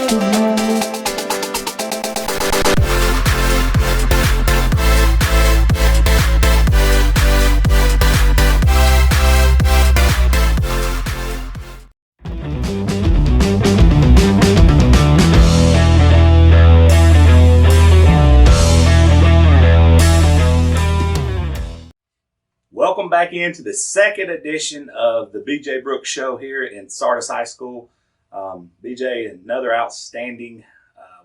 Welcome back into the second edition of the BJ Brooks Show here in Sardis High School. BJ, another outstanding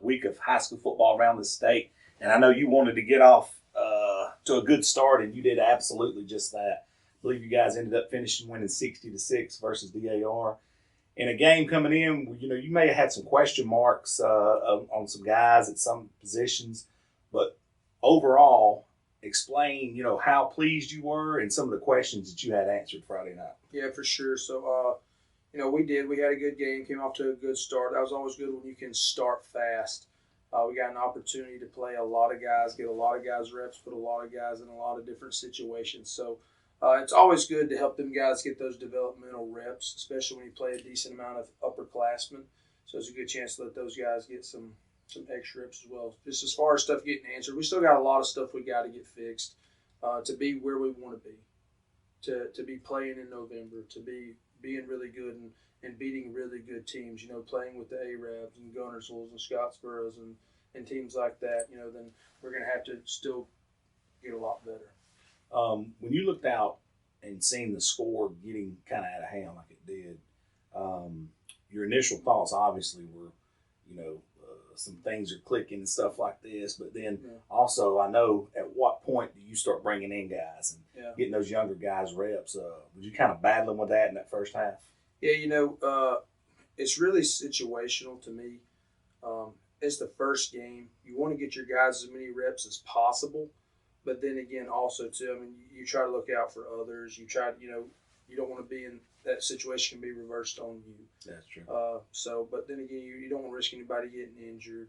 week of high school football around the state. And I know you wanted to get off to a good start, and you did absolutely just that. I believe you guys ended up finishing winning 60-6 versus D.A.R. In a game coming in, you may have had some question marks on some guys at some positions, but overall, explain, how pleased you were and some of the questions that you had answered Friday night. Yeah, for sure. So, we had a good game, came off to a good start. That was always good when you can start fast. We got an opportunity to play a lot of guys, get a lot of guys reps, put a lot of guys in a lot of different situations. So it's always good to help them guys get those developmental reps, especially when you play a decent amount of upperclassmen. So it's a good chance to let those guys get some extra reps as well. Just as far as stuff getting answered, we still got a lot of stuff we got to get fixed to be where we want to be, to be playing in November, to be being really good and beating really good teams, playing with the A.R and Gunnersvilles and Scottsboroughs and teams like that, then we're going to have to still get a lot better. When you looked out and seen the score getting kind of out of hand like it did, your initial thoughts obviously were, some things are clicking and stuff like this, but then also I know at what point do you start bringing in guys and getting those younger guys reps? Was you kind of battling with that in that first half? Yeah, it's really situational to me. It's the first game. You want to get your guys as many reps as possible, but then again, also too, you try to look out for others. You try, you don't want to be in that situation can be reversed on you. That's true. But then again, you don't want to risk anybody getting injured.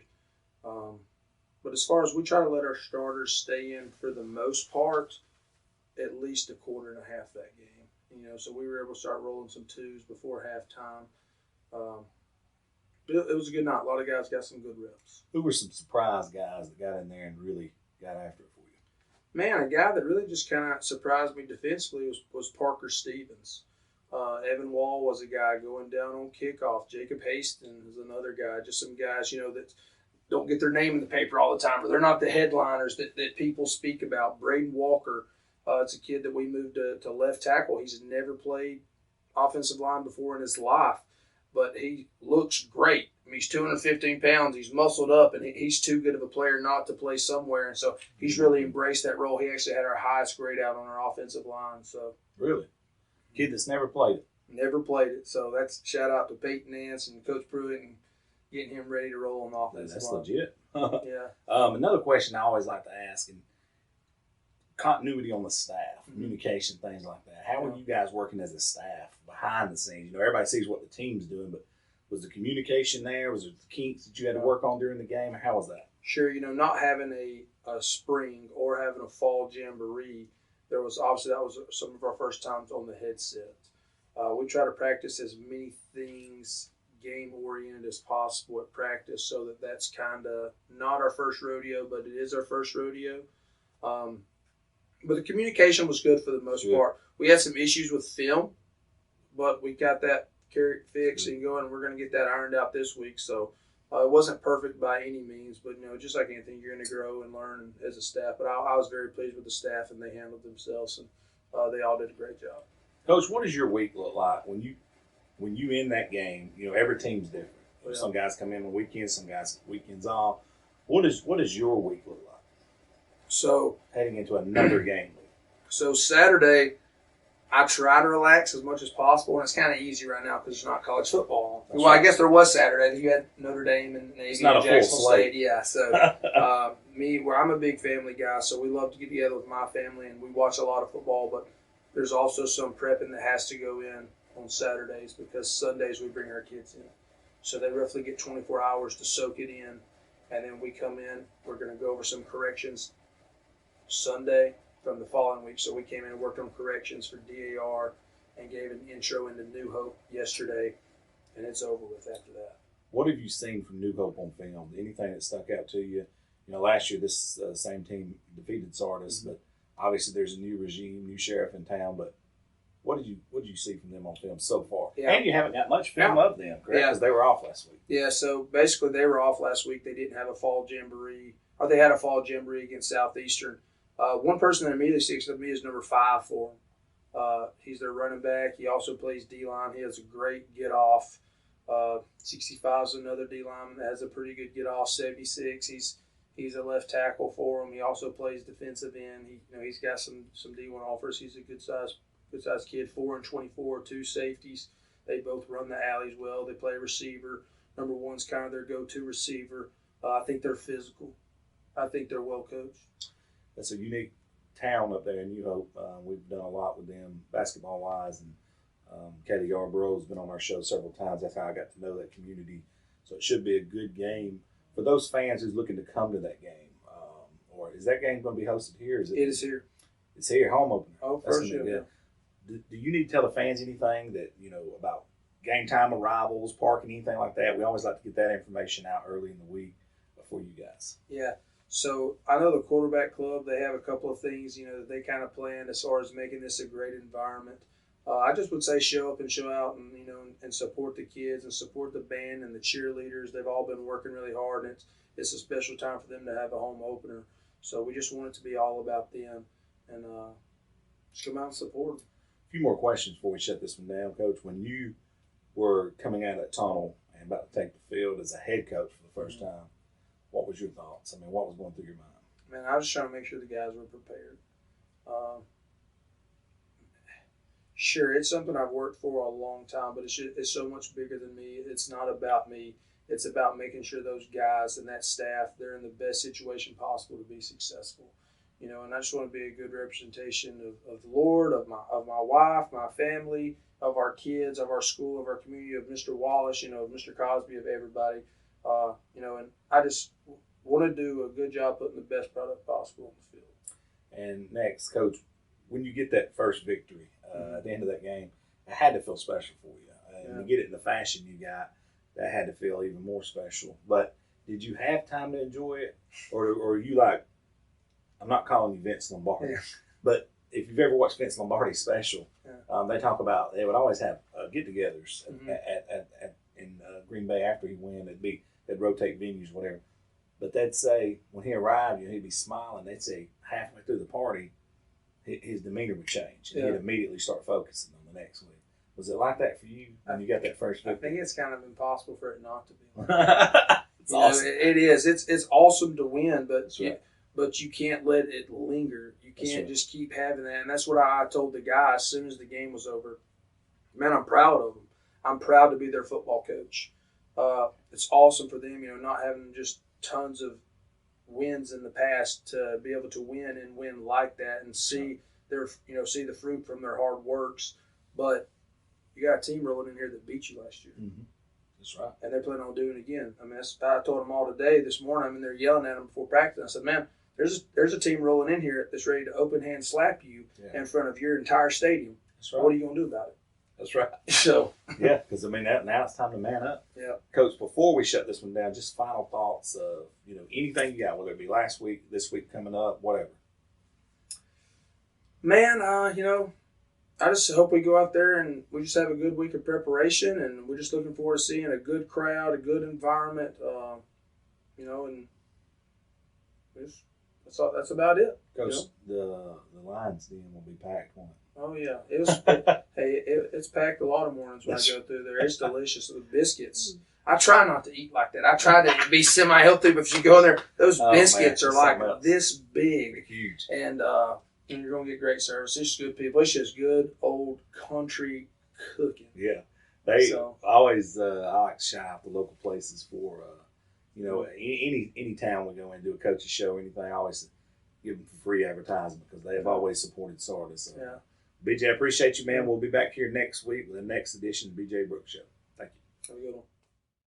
But as far as we try to let our starters stay in for the most part, at least a quarter and a half that game. So we were able to start rolling some twos before halftime. But it was a good night. A lot of guys got some good reps. Who were some surprise guys that got in there and really got after it for you? Man, a guy that really just kind of surprised me defensively was Parker Stevens. Evan Wall was a guy going down on kickoff. Jacob Hastings is another guy. Just some guys, that don't get their name in the paper all the time, or they're not the headliners that people speak about. Braden Walker, it's a kid that we moved to left tackle. He's never played offensive line before in his life, but he looks great. He's 215 pounds. He's muscled up, and he's too good of a player not to play somewhere. And so he's really embraced that role. He actually had our highest grade out on our offensive line. So really? Kid that's never played it. Never played it. So that's shout out to Peyton Nance and Coach Pruitt and getting him ready to roll on the offensive line. That's legit. Yeah. Another question I always like to ask, and continuity on the staff, communication, things like that. How were you guys working as a staff behind the scenes? Everybody sees what the team's doing, but was the communication there? Was there the kinks that you had to work on during the game? How was that? Sure. Not having a spring or having a fall jamboree, that was some of our first times on the headset. We try to practice as many things game-oriented as possible at practice, so that's kind of not our first rodeo, but it is our first rodeo. But the communication was good for the most part. We had some issues with film, but we got that fixed and going, and we're going to get that ironed out this week. So it wasn't perfect by any means, but just like anything, you're going to grow and learn as a staff. But I was very pleased with the staff, and they handled themselves, and they all did a great job. Coach, what does your week look like when you in that game? Every team's different. Yeah. Some guys come in on weekends, some guys weekends off. What does your week look like? So heading into another game week. So Saturday, I try to relax as much as possible, and it's kind of easy right now because it's not college football. That's right. I guess there was Saturday. You had Notre Dame and Navy and Jacksonville State. Yeah, so I'm a big family guy, so we love to get together with my family, and we watch a lot of football, but there's also some prepping that has to go in on Saturdays because Sundays we bring our kids in. So they roughly get 24 hours to soak it in, and then we come in. We're going to go over some corrections Sunday from the following week. So we came in and worked on corrections for D.A.R. and gave an intro into New Hope yesterday, and it's over with after that. What have you seen from New Hope on film? Anything that stuck out to you? You know, last year this same team defeated Sardis, but obviously there's a new regime, new sheriff in town. But what did you see from them on film so far? Yeah. And you haven't got much film of them, correct? Because they were off last week. Yeah, so basically they were off last week. They didn't have a fall jamboree, or they had a fall jamboree against Southeastern. One person that immediately sticks to me is number 5 for them. He's their running back. He also plays D-line. He has a great get-off. 65 is another D-lineman that has a pretty good get-off. 76, he's a left tackle for him. He also plays defensive end. He's got some D1 offers. He's a good size kid. 4 and 24, 2 safeties. They both run the alleys well. They play receiver. Number 1's kind of their go-to receiver. I think they're physical. I think they're well coached. That's a unique town up there in New Hope. We've done a lot with them basketball-wise, and Katie Yarbrough's been on our show several times. That's how I got to know that community. So it should be a good game for those fans who's looking to come to that game. Or is that game going to be hosted here? It is here. It's here, home opener. Oh, first year. Yeah. Do you need to tell the fans anything that about game time arrivals, parking, anything like that? We always like to get that information out early in the week before you guys. Yeah. So I know the quarterback club, they have a couple of things, that they kind of plan as far as making this a great environment. I just would say show up and show out and, and support the kids and support the band and the cheerleaders. They've all been working really hard, and it's a special time for them to have a home opener. So we just want it to be all about them, and just come out and support them. A few more questions before we shut this one down, Coach. When you were coming out of that tunnel and about to take the field as a head coach for the first time, what was your thoughts? I mean, what was going through your mind? Man, I was just trying to make sure the guys were prepared. Sure, it's something I've worked for a long time, but it's so much bigger than me. It's not about me. It's about making sure those guys and that staff, they're in the best situation possible to be successful. And I just want to be a good representation of the Lord, of my wife, my family, of our kids, of our school, of our community, of Mr. Wallace, of Mr. Cosby, of everybody. And I just want to do a good job putting the best product possible on the field. And next, Coach, when you get that first victory at the end of that game, it had to feel special for you. And to get it in the fashion you got, that had to feel even more special. But did you have time to enjoy it? Or are you like, I'm not calling you Vince Lombardi, but if you've ever watched Vince Lombardi's special, they talk about they would always have get-togethers in Green Bay after he win. They'd rotate venues, whatever. But they'd say when he arrived, he'd be smiling. They'd say halfway through the party, his demeanor would change, and he'd immediately start focusing on the next week. Was it like that for you when you got that first victory? I think it's kind of impossible for it not to be. It's awesome. It is. It's awesome to win, but right. But you can't let it linger. You can't just keep having that. And that's what I told the guys as soon as the game was over. Man, I'm proud of them. I'm proud to be their football coach. It's awesome for them, not having just tons of wins in the past to be able to win like that and see see the fruit from their hard works. But you got a team rolling in here that beat you last year. Mm-hmm. That's right. And they're planning on doing it again. I mean, I told them all this morning. They're yelling at them before practice. I said, man, there's a team rolling in here that's ready to open hand slap you in front of your entire stadium. That's right. What are you going to do about it? That's right. So because now it's time to man up. Yeah, Coach. Before we shut this one down, just final thoughts of anything you got, whether it be last week, this week coming up, whatever. Man, I just hope we go out there and we just have a good week of preparation, and we're just looking forward to seeing a good crowd, a good environment, and that's about it. Coach, the Lions den will be packed, won't it? Oh yeah, it's packed a lot of mornings when I go through there. It's delicious. The biscuits. I try not to eat like that. I try to be semi-healthy, but if you go in there, those biscuits are like this big. They're huge. And you're going to get great service. It's good people. It's just good old country cooking. Yeah. I like to shout out the local places for, any town we go into, a coach's show or anything, I always give them free advertisement because they have always supported Sardis. So, BJ, I appreciate you, man. We'll be back here next week with the next edition of the BJ Brooks Show. Thank you. Have a good one.